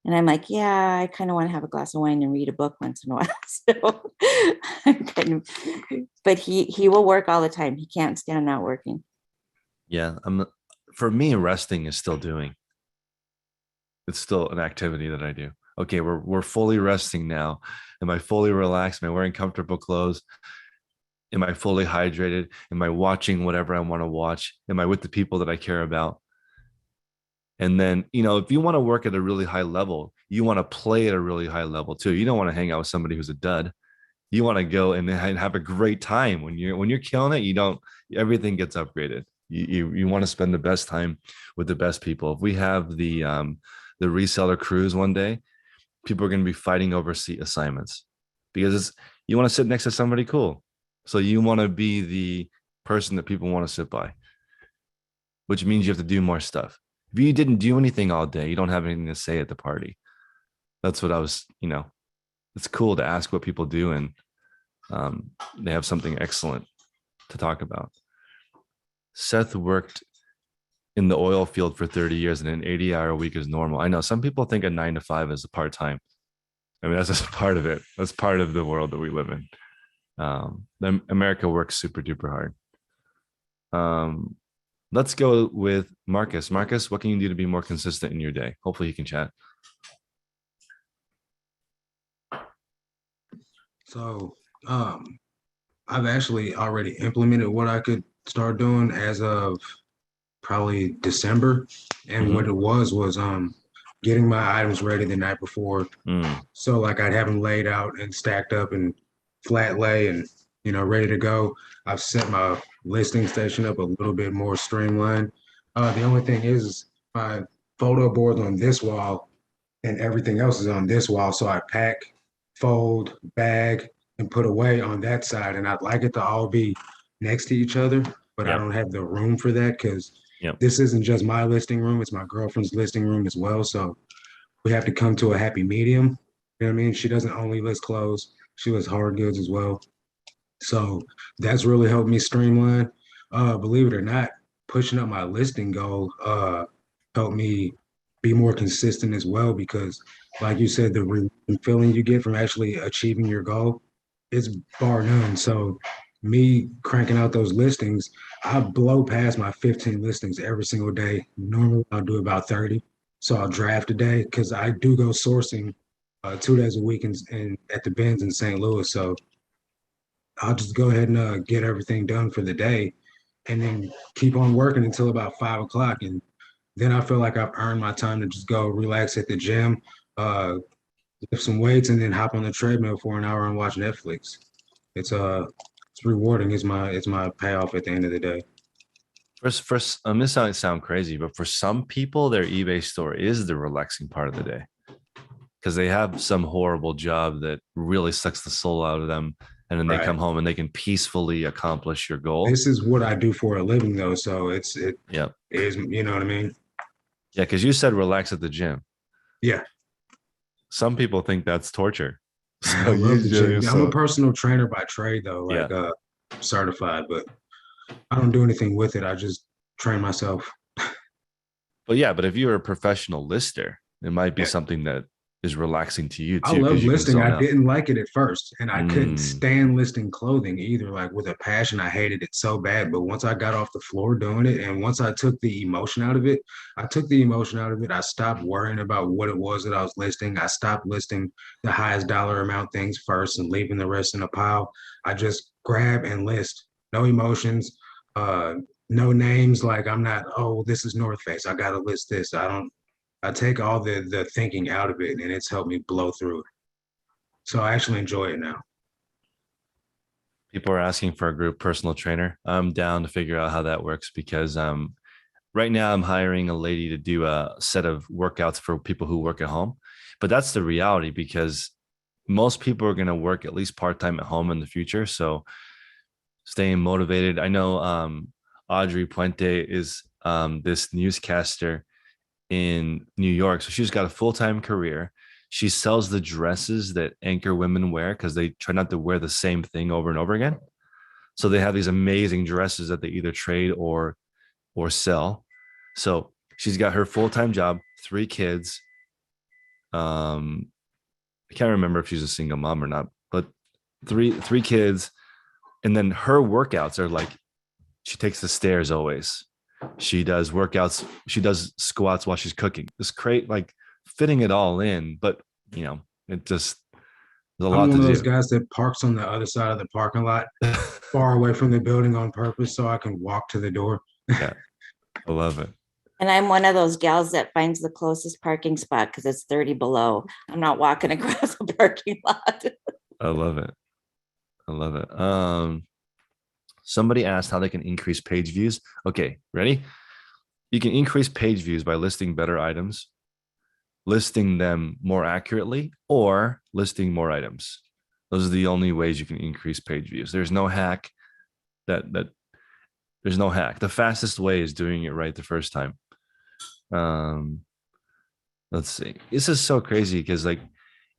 And I'm like, yeah, I kind of want to have a glass of wine and read a book once in a while. So but he will work all the time. He can't stand not working. Yeah. For me, resting is still doing. It's still an activity that I do. Okay, we're fully resting now. Am I fully relaxed? Am I wearing comfortable clothes? Am I fully hydrated? Am I watching whatever I want to watch? Am I with the people that I care about? And then, if you want to work at a really high level, you want to play at a really high level too. You don't want to hang out with somebody who's a dud. You want to go and have a great time. When you're killing it, everything gets upgraded. You want to spend the best time with the best people. If we have the reseller cruise one day, people are going to be fighting over seat assignments because you want to sit next to somebody cool. So you want to be the person that people want to sit by, which means you have to do more stuff. If you didn't do anything all day, you don't have anything to say at the party. That's what I was, it's cool to ask what people do, and they have something excellent to talk about. Seth worked in the oil field for 30 years and an 80-hour week is normal. I know some people think a 9 to 5 is a part-time. I mean, that's just part of it. That's part of the world that we live in. America works super duper hard. Let's go with Marcus. Marcus, what can you do to be more consistent in your day? Hopefully you can chat. So I've actually already implemented what I could start doing as of probably December. And what it was getting my items ready the night before. So like I'd have them laid out and stacked up and flat lay and ready to go. I've set my listing station up a little bit more streamlined. The only thing is my photo board's on this wall and everything else is on this wall. So I pack, fold, bag, and put away on that side. And I'd like it to all be next to each other, but I don't have the room for that because this isn't just my listing room, it's my girlfriend's listing room as well. So we have to come to a happy medium. You know what I mean? She doesn't only list clothes, she lists hard goods as well. So that's really helped me streamline. Believe it or not, pushing up my listing goal helped me be more consistent as well because, like you said, the feeling you get from actually achieving your goal is bar none. So me cranking out those listings, I blow past my 15 listings every single day. Normally I'll do about 30. So I'll draft a day because I do go sourcing 2 days a week in at the bins in St. Louis. So I'll just go ahead and get everything done for the day and then keep on working until about 5 o'clock. And then I feel like I've earned my time to just go relax at the gym, lift some weights, and then hop on the treadmill for an hour and watch Netflix. It's rewarding. It's my payoff at the end of the day. This might sound crazy, but for some people, their eBay store is the relaxing part of the day because they have some horrible job that really sucks the soul out of them. And then they come home and they can peacefully accomplish your goal. This is what I do for a living though. So it is, you know what I mean? Yeah. Cause you said relax at the gym. Yeah. Some people think that's torture. So I love the gym. I'm a personal trainer by trade though, certified, but I don't do anything with it. I just train myself. But if you're a professional lister, it might be something that is relaxing to you I too, love because you can listing. zone I out. didn't like it at first, and I couldn't Mm, stand listing clothing either. Like with a passion, I hated it so bad. But once I got off the floor doing it, and once I took the emotion out of it, I stopped worrying about what it was that I was listing. I stopped listing the highest dollar amount things first and leaving the rest in a pile. I just grab and list. No emotions, uh, no names. Like I'm not, oh, this is North Face. I gotta list this. I take all the thinking out of it, and it's helped me blow through it. So I actually enjoy it now. people are asking for a group personal trainer. I'm down to figure out how that works, because right now I'm hiring a lady to do a set of workouts for people who work at home. But that's the reality, because most people are going to work at least part-time at home in the future. So staying motivated. I know Audrey Puente is this newscaster in New York. So she's got a full-time career. She sells the dresses that anchor women wear, because they try not to wear the same thing over and over again. So they have these amazing dresses that they either trade or sell. So she's got her full-time job, 3 kids. I can't remember if she's a single mom or not, but three kids. And then her workouts are like, she takes the stairs always. She does workouts. She does squats while she's cooking. This crate, like fitting it all in, but it just, there's a I'm lot one to of those do. guys that parks on the other side of the parking lot, far away from the building on purpose so I can walk to the door. Yeah, I love it. And I'm one of those gals that finds the closest parking spot because it's 30 below. I'm not walking across a parking lot. I love it. I love it. Somebody asked how they can increase page views. Okay, ready? You can increase page views by listing better items, listing them more accurately, or listing more items. Those are the only ways you can increase page views. There's no hack. There's no hack. The fastest way is doing it right the first time. Let's see. This is so crazy because, like,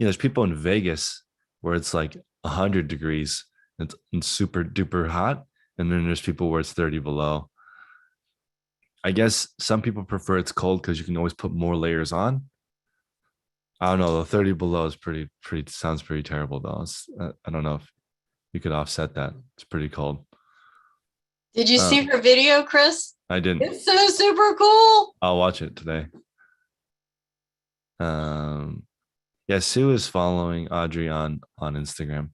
there's people in Vegas where it's like 100 degrees. It's super duper hot. And then there's people where it's 30 below. I guess some people prefer it's cold because you can always put more layers on. I don't know. The 30 below is pretty sounds pretty terrible though. I don't know if you could offset that. It's pretty cold. Did you see her video, Chris? I didn't. It's so super cool. I'll watch it today. Yeah, Sue is following Audrey on Instagram.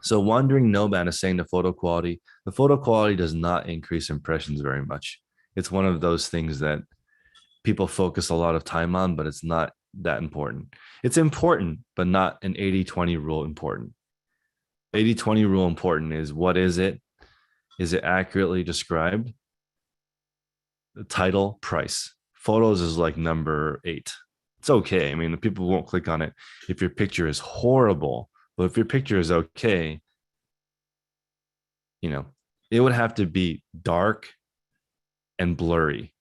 So Wandering Nomad is saying the photo quality does not increase impressions very much. It's one of those things that people focus a lot of time on, but it's not that important. It's important, but not an 80-20 rule important. 80-20 rule important is, what is it? Is it accurately described? The title, price. Photos is like number 8. It's okay. I mean, the people won't click on it if your picture is horrible. But if your picture is okay, it would have to be dark and blurry.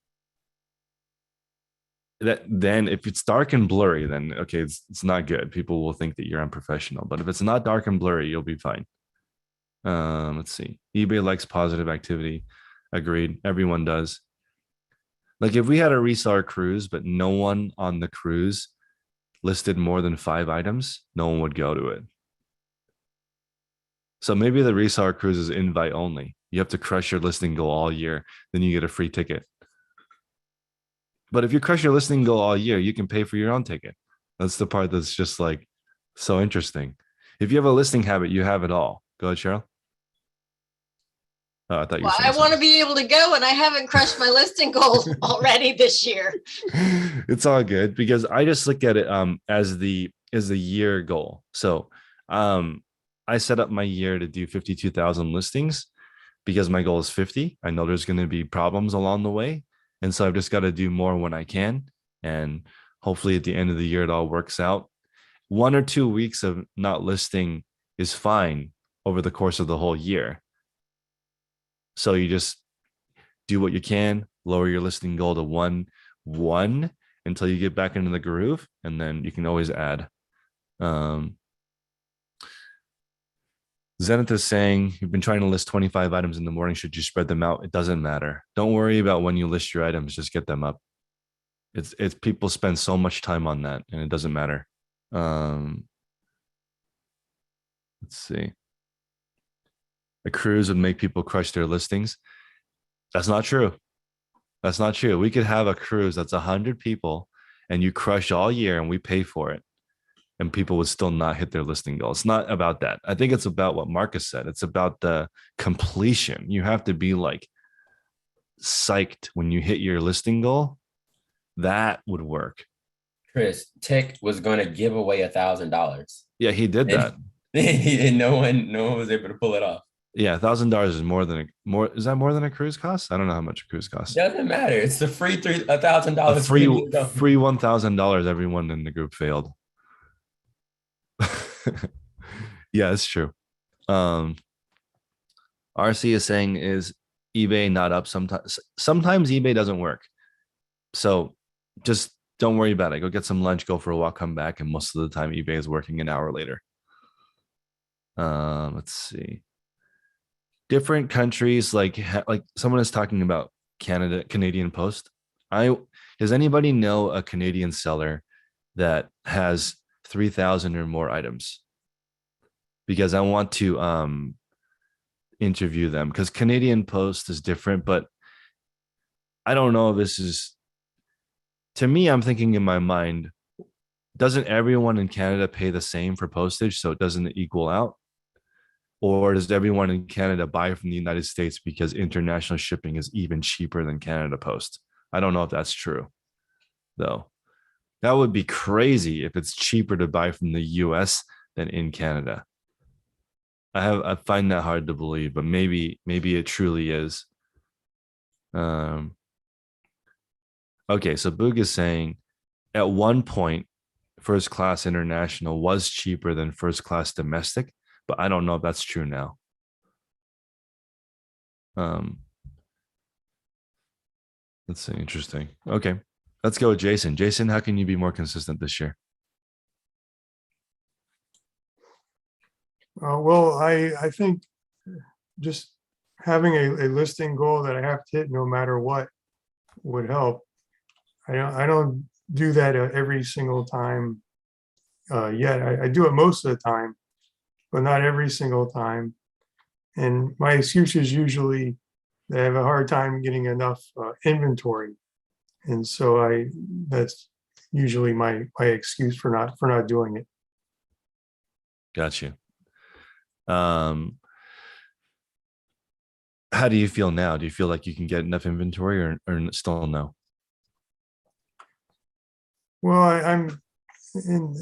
Then if it's dark and blurry, then okay, it's not good. People will think that you're unprofessional. But if it's not dark and blurry, you'll be fine. Let's see. eBay likes positive activity. Agreed. Everyone does. Like if we had a reseller cruise, but no one on the cruise listed more than 5 items, no one would go to it. So maybe the reseller cruise is invite only. You have to crush your listing goal all year, then you get a free ticket. But if you crush your listing goal all year, you can pay for your own ticket. That's the part that's just like so interesting. If you have a listing habit, you have it all. Go ahead, Cheryl. Oh, I thought you were saying I want to be able to go, and I haven't crushed my listing goals already this year. It's all good because I just look at it as the year goal. So I set up my year to do 52,000 listings because my goal is 50. I know there's going to be problems along the way. And so I've just got to do more when I can. And hopefully at the end of the year, it all works out. 1 or 2 weeks of not listing is fine over the course of the whole year. So you just do what you can, lower your listing goal to 1 until you get back into the groove. And then you can always add. Zenith is saying, you've been trying to list 25 items in the morning. Should you spread them out? It doesn't matter. Don't worry about when you list your items. Just get them up. It's people spend so much time on that and it doesn't matter. Let's see. A cruise would make people crush their listings. That's not true. That's not true. We could have a cruise that's 100 people and you crush all year and we pay for it and people would still not hit their listing goal. It's not about that. I think it's about what Marcus said. It's about the completion. You have to be like psyched when you hit your listing goal. That would work. Chris, Tech was going to give away $1,000. Yeah, he did that. And no one was able to pull it off. Yeah, $1,000 is more than is that more than a cruise cost? I don't know how much a cruise costs. Doesn't matter. It's the free $1,000. Free $1,000. Everyone in the group failed. Yeah, it's true. RC is saying, is eBay not up sometimes? Sometimes eBay doesn't work. So just don't worry about it. Go get some lunch, go for a walk, come back. And most of the time eBay is working an hour later. Let's see. Different countries, like someone is talking about Canadian Post. Does anybody know a Canadian seller that has 3,000 or more items? Because I want to interview them, because Canadian Post is different, but I don't know if this is, to me, I'm thinking in my mind, doesn't everyone in Canada pay the same for postage, so it doesn't equal out? Or does everyone in Canada buy from the United States because international shipping is even cheaper than Canada Post? I don't know if that's true, though. That would be crazy if it's cheaper to buy from the US than in Canada. I find that hard to believe, but maybe it truly is. Okay, so Boog is saying at one point, first class international was cheaper than first class domestic, but I don't know if that's true now. That's interesting. Okay, let's go with Jason. Jason, how can you be more consistent this year? Well, I think just having a listing goal that I have to hit no matter what would help. I don't do that every single time yet. I do it most of the time, but not every single time. And my excuse is usually that I have a hard time getting enough inventory. And so that's usually my excuse for not doing it. Got you. How do you feel now? Do you feel like you can get enough inventory or still no? Well, I'm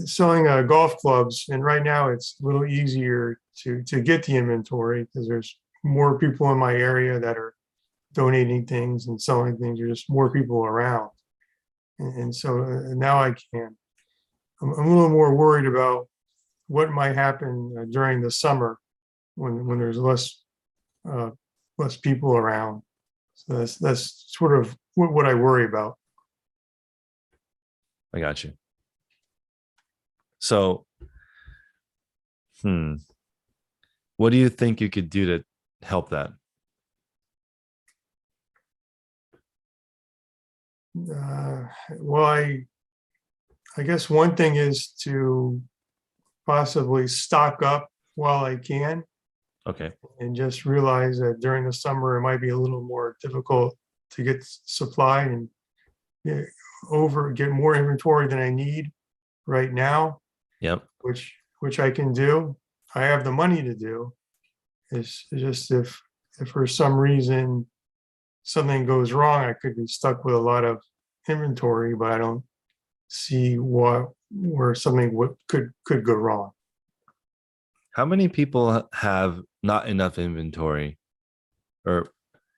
selling golf clubs, and right now it's a little easier to get the inventory because there's more people in my area that are donating things and selling things. There's just more people around, and so now I can. I'm a little more worried about what might happen during the summer when there's less people around. So that's sort of what I worry about. I got you. So, what do you think you could do to help that? Well, I guess one thing is to possibly stock up while I can. Okay. And just realize that during the summer, it might be a little more difficult to get supply and get more inventory than I need right now. Yep. Which I can do. I have the money to do. It's just if for some reason something goes wrong, I could be stuck with a lot of inventory, but I don't see where something could go wrong. How many people have not enough inventory? Or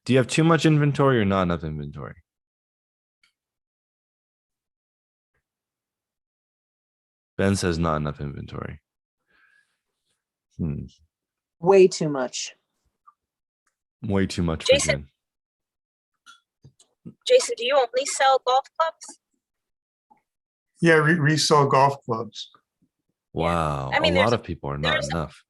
do you have too much inventory or not enough inventory? Ben says not enough inventory. Way too much. Way too much for Jason. Ben. Jason, do you only sell golf clubs? Yeah, resell golf clubs. Wow. I mean, a lot of people are not enough.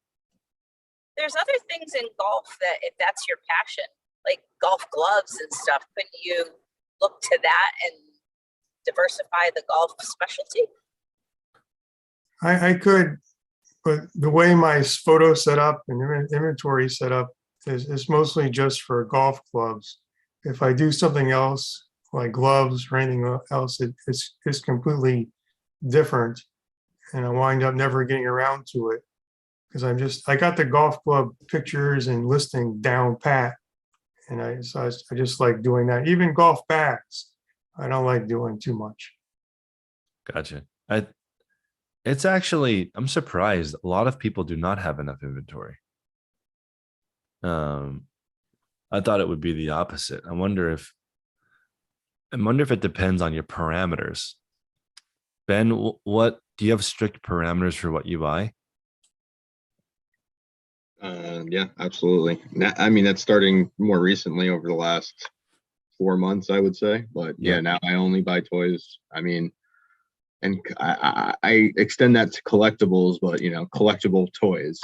There's other things in golf that, if that's your passion, like golf gloves and stuff, couldn't you look to that and diversify the golf specialty? I could, but the way my photo set up and inventory set up is mostly just for golf clubs. If I do something else, like gloves or anything else, it's completely different. And I wind up never getting around to it because I got the golf club pictures and listing down pat. And I just like doing that. Even golf bags, I don't like doing too much. Gotcha. It's actually, I'm surprised. A lot of people do not have enough inventory. I thought it would be the opposite. I wonder if it depends on your parameters. Ben, what do you have strict parameters for what you buy? Yeah, absolutely. I mean, that's starting more recently over the last 4 months, I would say. But yeah, now I only buy toys. I mean, and I extend that to collectibles, but collectible toys,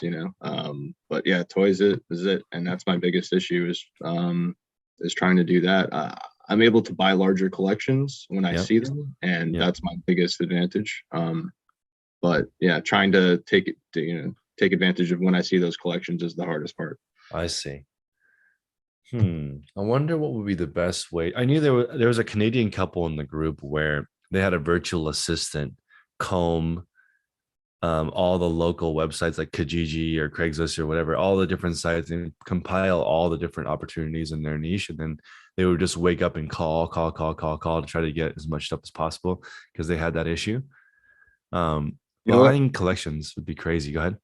but yeah, toys is it. And that's my biggest issue is trying to do that. I'm able to buy larger collections when I see them, and that's my biggest advantage. But yeah, trying to take advantage of when I see those collections is the hardest part. I see. I wonder what would be the best way. I knew there was a Canadian couple in the group where they had a virtual assistant comb all the local websites like Kijiji or Craigslist or whatever, all the different sites, and compile all the different opportunities in their niche. And then they would just wake up and call to try to get as much stuff as possible because they had that issue. Buying collections would be crazy. Go ahead.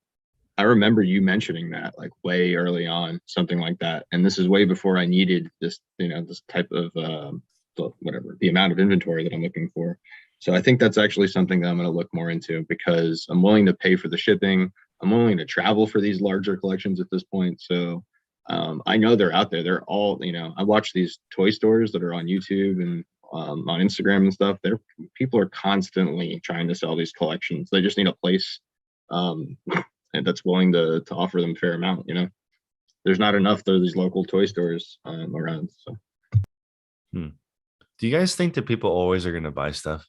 I remember you mentioning that like way early on, something like that. And this is way before I needed this, this type of the amount of inventory that I'm looking for. So I think that's actually something that I'm going to look more into because I'm willing to pay for the shipping. I'm willing to travel for these larger collections at this point. So I know they're out there. They're all, I watch these toy stores that are on YouTube and on Instagram and stuff. People are constantly trying to sell these collections. They just need a place and that's willing to offer them a fair amount. There's not enough of these local toy stores around. So. Do you guys think that people always are going to buy stuff?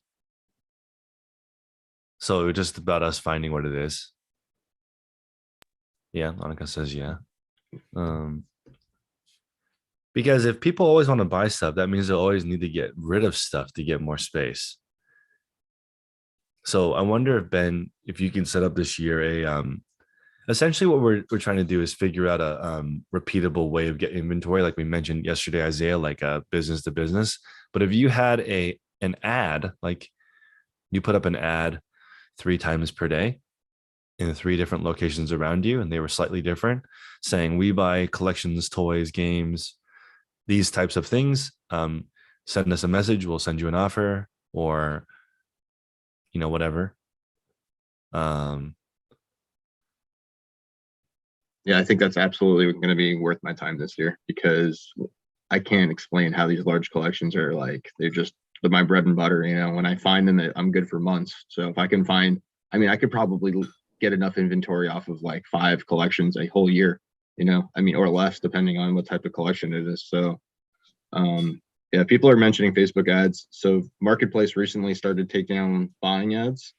So it's just about us finding what it is. Yeah, Monica says yeah. Because if people always want to buy stuff, that means they'll always need to get rid of stuff to get more space. So I wonder if Ben, if you can set up this year essentially what we're trying to do is figure out a repeatable way of getting inventory, like we mentioned yesterday, Isaiah, like a business to business. But if you had an ad, like you put up an ad 3 times per day in 3 different locations around you, and they were slightly different, saying we buy collections, toys, games, these types of things, send us a message, we'll send you an offer, or whatever. Yeah, I think that's absolutely going to be worth my time this year because I can't explain how these large collections are like. They're my bread and butter. When I find them, I'm good for months. So if I can I could probably get enough inventory off of like 5 collections a whole year, or less, depending on what type of collection it is. So, yeah, people are mentioning Facebook ads. So Marketplace recently started taking down buying ads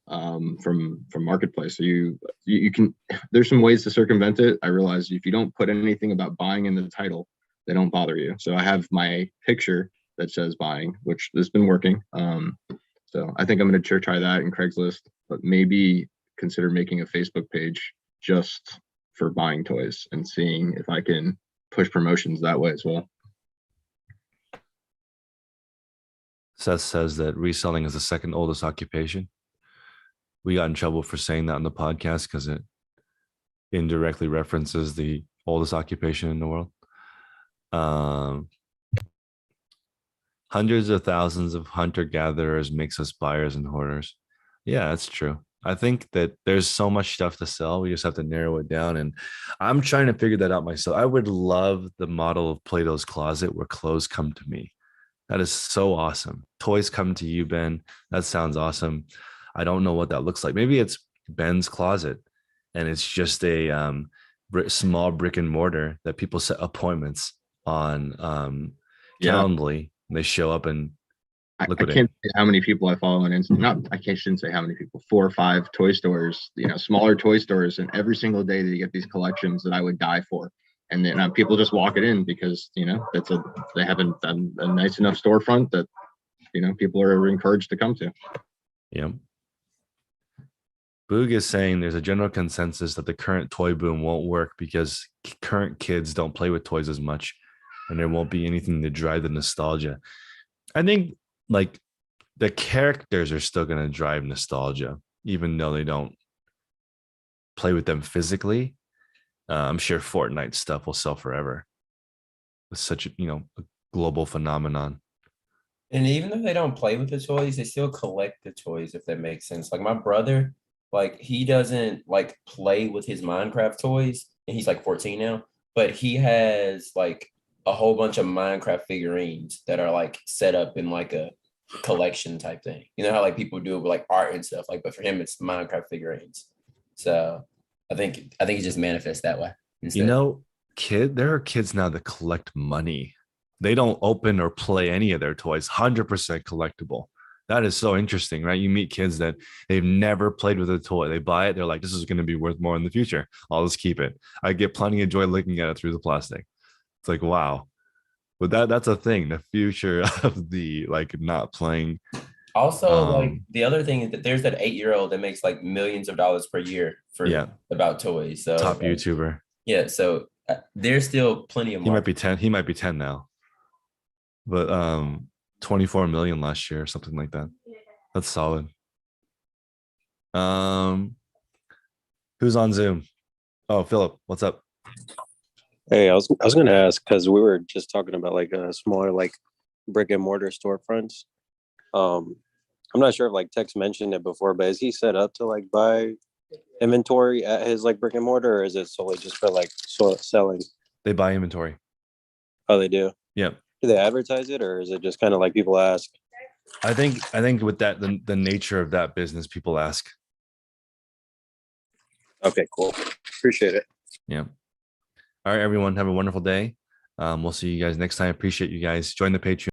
from Marketplace. So you can, there's some ways to circumvent it. I realize if you don't put anything about buying in the title, they don't bother you. So I have my picture that says buying, which has been working. So I think I'm going to try that in Craigslist, but maybe consider making a Facebook page just for buying toys and seeing if I can push promotions that way as well. Seth says that reselling is the second oldest occupation. We got in trouble for saying that on the podcast because it indirectly references the oldest occupation in the world. Hundreds of thousands of hunter-gatherers makes us buyers and hoarders. Yeah, that's true. I think that there's so much stuff to sell. We just have to narrow it down. And I'm trying to figure that out myself. I would love the model of Plato's Closet where clothes come to me. That is so awesome. Toys come to you, Ben. That sounds awesome. I don't know what that looks like. Maybe it's Ben's closet and it's just a small brick and mortar that people set appointments on Calendly. And they show up and I liquidate. can't say how many people I follow on Instagram. Not I can't shouldn't say how many people. 4 or 5 toy stores, smaller toy stores, and every single day they get these collections that I would die for. And then people just walk it in because they have a nice enough storefront that people are encouraged to come to. Yeah. Boog is saying there's a general consensus that the current toy boom won't work because current kids don't play with toys as much, and there won't be anything to drive the nostalgia. I think like the characters are still going to drive nostalgia, even though they don't play with them physically. I'm sure Fortnite stuff will sell forever. It's such a global phenomenon. And even though they don't play with the toys, they still collect the toys, if that makes sense. Like my brother, like he doesn't like play with his Minecraft toys, and he's like 14 now, but he has like a whole bunch of Minecraft figurines that are like set up in like a collection type thing. You know how like people do it with like art and stuff, like, but for him it's Minecraft figurines. So I think it just manifests that way instead. There are kids now that collect money. They don't open or play any of their toys. 100% collectible. That is so interesting, right? You meet kids that they've never played with a toy. They buy it. They're like, this is going to be worth more in the future. I'll just keep it. I get plenty of joy looking at it through the plastic. It's like, wow. But that's a thing. The future of the like not playing. Also, like the other thing is that there's that 8-year-old that makes like millions of dollars per year for about toys. So top YouTuber. Yeah. So there's still plenty of money. He might be 10 now. But 24 million last year or something like that. That's solid. Who's on Zoom? Oh, Philip, what's up? Hey, I was going to ask, because we were just talking about like a smaller like brick and mortar storefronts. I'm not sure if like Tex mentioned it before, but is he set up to like buy inventory at his like brick and mortar, or is it solely just for like selling? They buy inventory. Oh, they do? Yeah. Do they advertise it, or is it just kind of like people ask? I think with that, the nature of that business, people ask. Okay, cool. Appreciate it. Yeah. All right, everyone, have a wonderful day. We'll see you guys next time. Appreciate you guys. Join the Patreon.